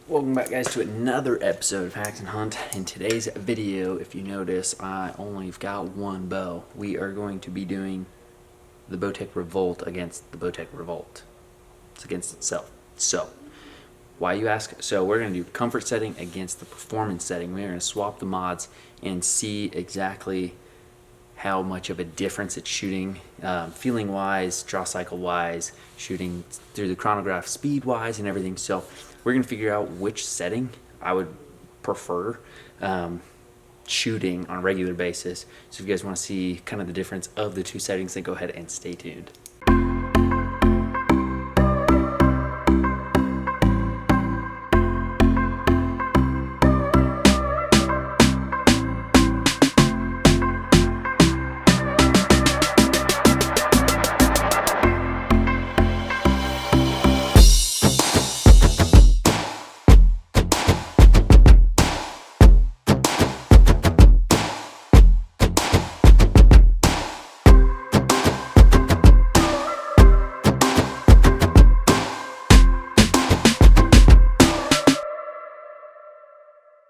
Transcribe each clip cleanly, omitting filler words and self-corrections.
Welcome back, guys, to another episode of Haxenhunt. In today's video, if you notice, I only got one bow. We are going to be doing the Bowtech Revolt against the Bowtech Revolt. It's against itself. So, why you ask? So we're going to do comfort setting against the performance setting. We're going to swap the mods and see exactly how much of a difference it's shooting, feeling wise, draw cycle wise, shooting through the chronograph speed wise, and everything. So we're going to figure out which setting I would prefer shooting on a regular basis. So if you guys want to see kind of the difference of the two settings, then go ahead and stay tuned.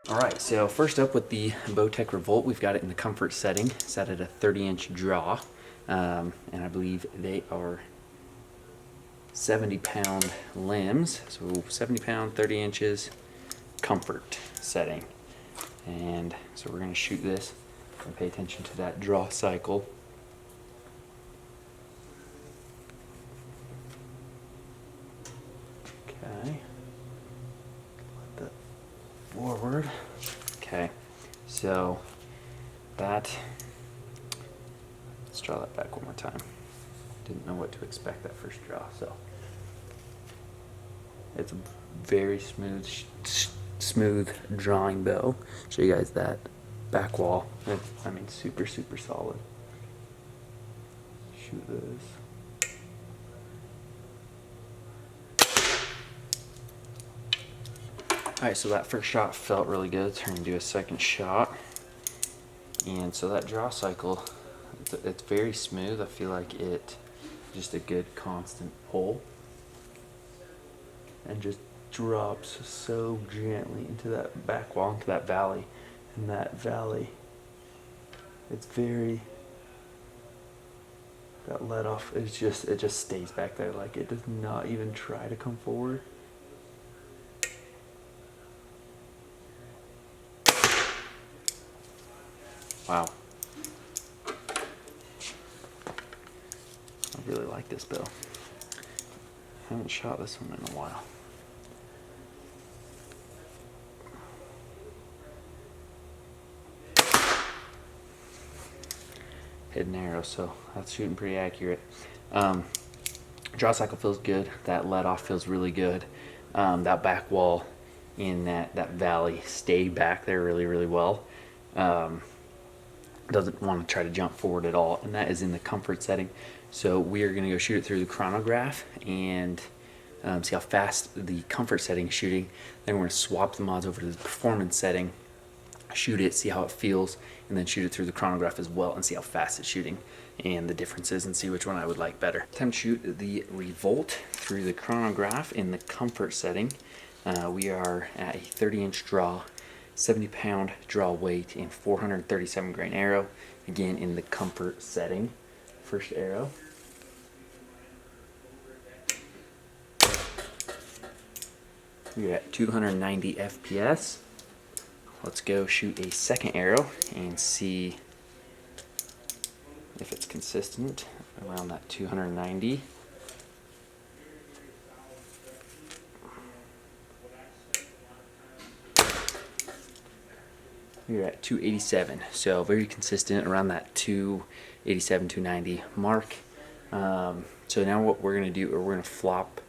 Alright, so first up with the Bowtech Revolt, we've got it in the comfort setting, set at a 30-inch draw, and I believe they are 70-pound limbs, so 70 pound, 30 inches, comfort setting. And so we're going to shoot this and pay attention to that draw cycle. Okay. Let that forward. Okay, so that, let's draw that back one more time. Didn't know what to expect that first draw, so it's a very smooth drawing bow. Show you guys that back wall. I mean, super solid. Shoot this. Alright, so that first shot felt really good. Turn and do a second shot. And so that draw cycle, it's very smooth. I feel like it just a good constant pull. And just drops so gently into that back wall, into that valley. And that valley, it's very, that let off, it just stays back there. Like, it does not even try to come forward. Wow. I really like this bow. I haven't shot this one in a while. Hidden arrow, so that's shooting pretty accurate. Draw cycle feels good. That let off feels really good. That back wall in that valley stayed back there really well. Doesn't want to try to jump forward at all, and that is in the comfort setting. So we are going to go shoot it through the chronograph and see how fast the comfort setting is shooting. Then we're going to swap the mods over to the performance setting, shoot it, see how it feels, and then shoot it through the chronograph as well and see how fast it's shooting and the differences and see which one I would like better. Time to shoot the Revolt through the chronograph in the comfort setting. We are at a 30-inch draw, 70-pound draw weight, and 437 grain arrow, again in the comfort setting. First arrow. We're at 290 FPS. Let's go shoot a second arrow and see if it's consistent around that 290. We're at 287, so very consistent around that 287, 290 mark. So now what we're going to do, or we're going to flip-flop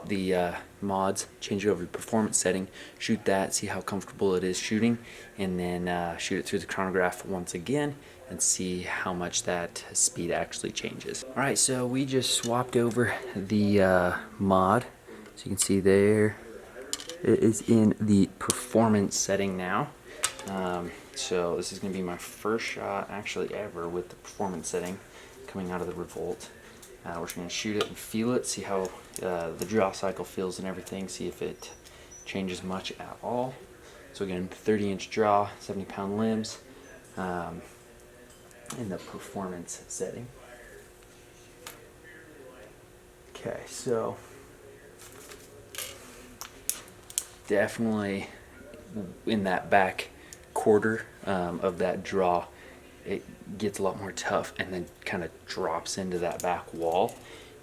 the mods, change it over to performance setting, shoot that, see how comfortable it is shooting, and then shoot it through the chronograph once again and see how much that speed actually changes. Alright, so we just swapped over the mod. So you can see there, it is in the performance setting now. So this is going to be my first shot actually ever with the performance setting coming out of the Revolt. We're just going to shoot it and feel it, see how the draw cycle feels and everything, see if it changes much at all. So again, 30-inch draw, 70-pound limbs, in the performance setting. Okay, so definitely in that back quarter of that draw, it gets a lot more tough and then kind of drops into that back wall.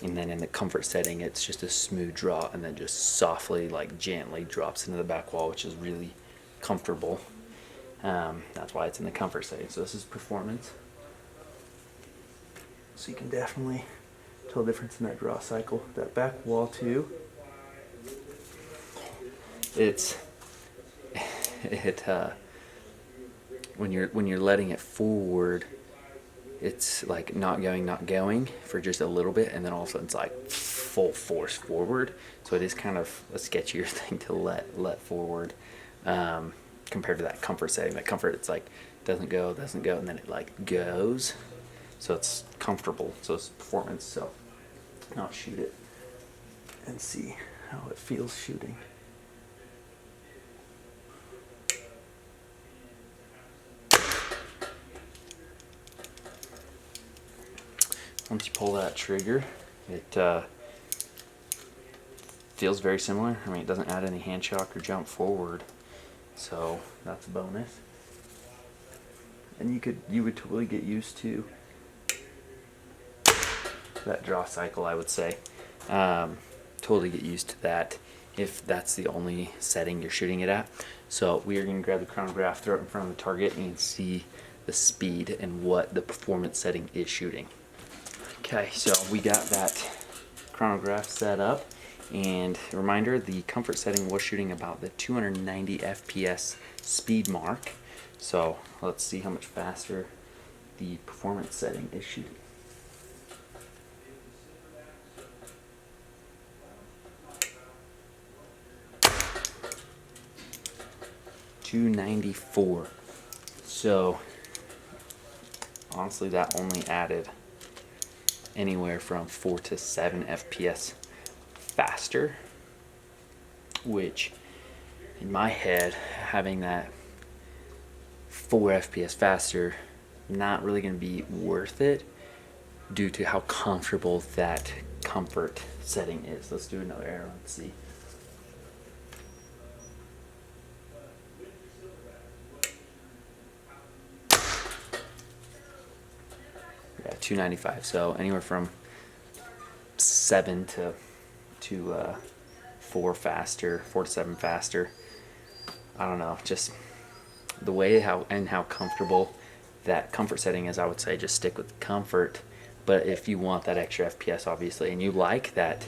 And then in the comfort setting, it's just a smooth draw and then just softly, like gently drops into the back wall, which is really comfortable. That's why it's in the comfort setting. So this is performance. So you can definitely tell the difference in that draw cycle. That back wall too, when you're letting it forward, it's like not going for just a little bit, and then all of a sudden it's like full force forward. So it is kind of a sketchier thing to let forward compared to that comfort setting. That comfort, it's like doesn't go, and then it like goes. So it's comfortable. So it's performance. So I'll shoot it and see how it feels shooting. Once you pull that trigger, it feels very similar. I mean, it doesn't add any hand shock or jump forward, so that's a bonus. And you would totally get used to that draw cycle, I would say. Totally get used to that if that's the only setting you're shooting it at. So we are going to grab the chronograph, throw it in front of the target, and see the speed and what the performance setting is shooting. Okay, so we got that chronograph set up, and a reminder, the comfort setting was shooting about the 290 FPS speed mark. So let's see how much faster the performance setting is shooting. .294. So honestly, that only added anywhere from 4 to 7 FPS faster, which in my head, having that 4 FPS faster, not really going to be worth it due to how comfortable that comfort setting is. Let's do another arrow and see. Yeah, 295. So anywhere from 7 to 4 faster, 4 to 7 faster. I don't know, just the way how comfortable that comfort setting is. I would say just stick with comfort. But if you want that extra FPS, obviously, and you like that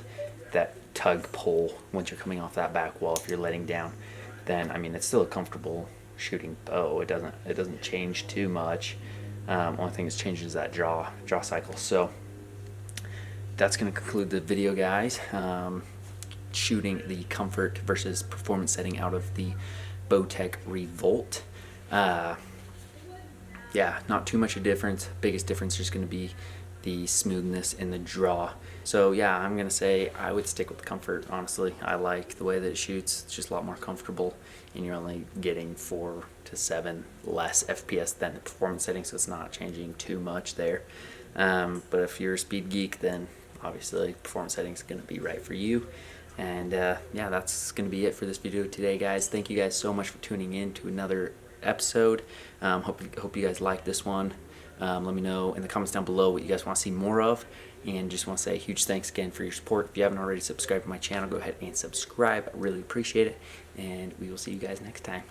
tug pull once you're coming off that back wall, if you're letting down, then I mean it's still a comfortable shooting bow. It doesn't change too much. Only thing that changes is that draw cycle. So that's going to conclude the video, guys. Shooting the comfort versus performance setting out of the Bowtech Revolt. Yeah, not too much of a difference. Biggest difference is going to be the smoothness in the draw. So yeah, I'm going to say I would stick with the comfort, honestly. I like the way that it shoots. It's just a lot more comfortable, and you're only getting 4 to 7 less FPS than the performance setting, so it's not changing too much there. But if you're a speed geek, then obviously performance setting is going to be right for you. And yeah, that's going to be it for this video today, guys. Thank you guys so much for tuning in to another episode. Hope you guys like this one. Let me know in the comments down below what you guys want to see more of, and just want to say a huge thanks again for your support. If you haven't already subscribed to my channel, go ahead and subscribe. I really appreciate it, and we will see you guys next time.